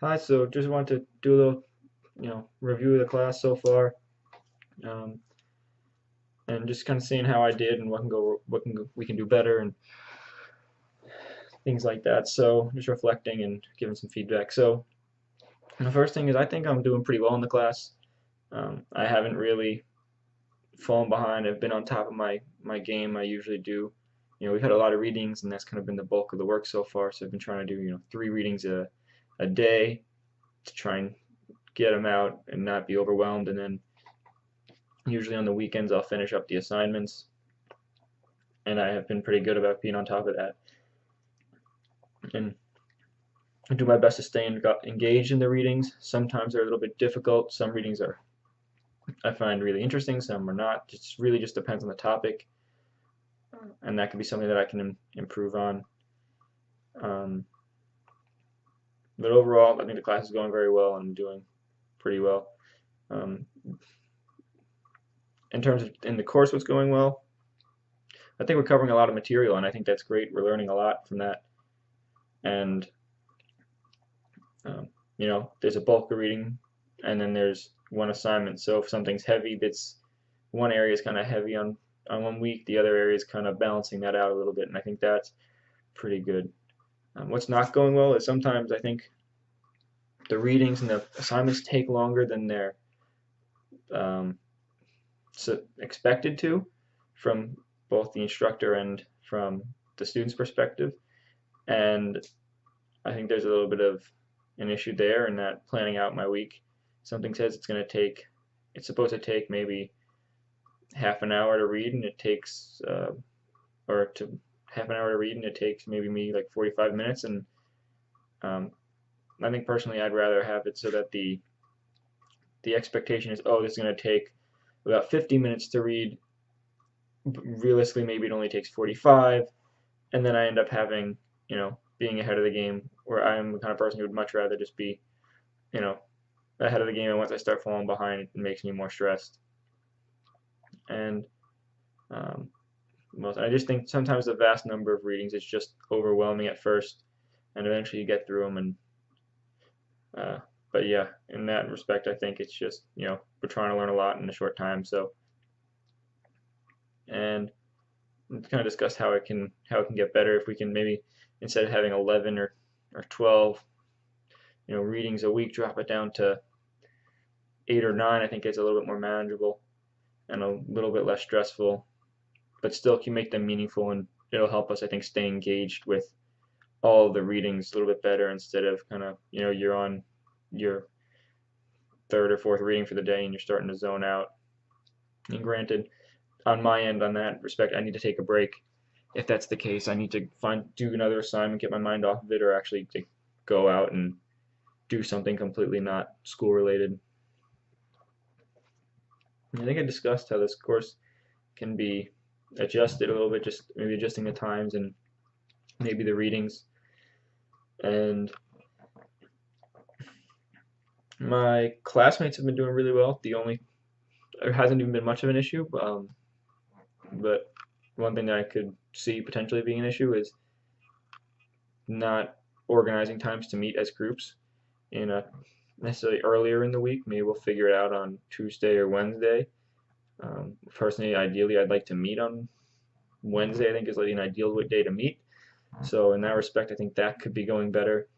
Hi, so just want to do a little, review of the class so far, um, and just kind of seeing how I did and we can do better and things like that. So just reflecting and giving some feedback. So the first thing is I think I'm doing pretty well in the class. I haven't really fallen behind. I've been on top of my game. I usually do. We've had a lot of readings, and that's kind of been the bulk of the work so far. So I've been trying to do, 3 readings a day to try and get them out and not be overwhelmed, and then usually on the weekends I'll finish up the assignments, and I have been pretty good about being on top of that and do my best to stay engaged in the readings. Sometimes they're a little bit difficult. Some readings are I find really interesting, some are not. It really just depends on the topic, and that could be something that I can improve on. Um, but overall, I think the class is going very well and I'm doing pretty well. Um, in terms of in the course, what's going well? I think we're covering a lot of material, and I think that's great. We're learning a lot from that, and Um, there's a bulk of reading, and then there's one assignment. So if something's heavy, that's one area is kind of heavy on one week, the other area is kind of balancing that out a little bit, and I think that's pretty good. What's not going well is sometimes I think the readings and the assignments take longer than they're um, expected to, from both the instructor and from the student's perspective, and I think there's a little bit of an issue there in that planning out my week. Something says it's supposed to take maybe half an hour to read, and it takes, or to half an hour to read, and it takes maybe me like 45 minutes. And um, I think personally, I'd rather have it so that the expectation is, oh, this is going to take about 50 minutes to read. Realistically, maybe it only takes 45, and then I end up having, being ahead of the game, where I'm the kind of person who would much rather just be, you know, ahead of the game, and once I start falling behind, it makes me more stressed. And um, I just think sometimes the vast number of readings is just overwhelming at first, and eventually you get through them. And uh, but yeah, in that respect, I think it's just we're trying to learn a lot in a short time. So and kind of discuss how it can get better if we can maybe instead of having 11 or 12 readings a week, drop it down to 8 or 9. I think it's a little bit more manageable and a little bit less stressful, but still can make them meaningful, and it'll help us, I think, stay engaged with all of the readings a little bit better instead of kind of, you're on your third or fourth reading for the day and you're starting to zone out. And granted, on my end, on that respect, I need to take a break. If that's the case, I need to do another assignment, get my mind off of it, or actually to go out and do something completely not school related. I think I discussed how this course can be adjusted a little bit, just maybe adjusting the times and maybe the readings. And my classmates have been doing really well. There hasn't even been much of an issue, but one thing that I could see potentially being an issue is not organizing times to meet as groups in a necessarily earlier in the week. Maybe we'll figure it out on Tuesday or Wednesday. Personally, ideally, I'd like to meet on Wednesday. I think is like an ideal day to meet. So in that respect, I think that could be going better.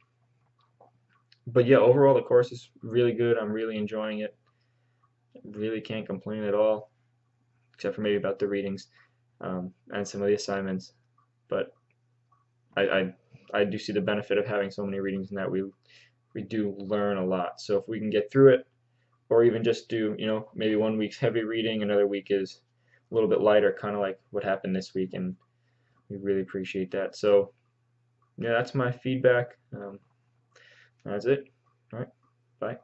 But yeah, overall the course is really good. I'm really enjoying it. Really can't complain at all, except for maybe about the readings and some of the assignments. But I, I I do see the benefit of having so many readings in that we do learn a lot. So if we can get through it, or even just do maybe one week's heavy reading, another week is a little bit lighter, kind of like what happened this week, and we really appreciate that. So yeah, that's my feedback. That's it. All right, bye.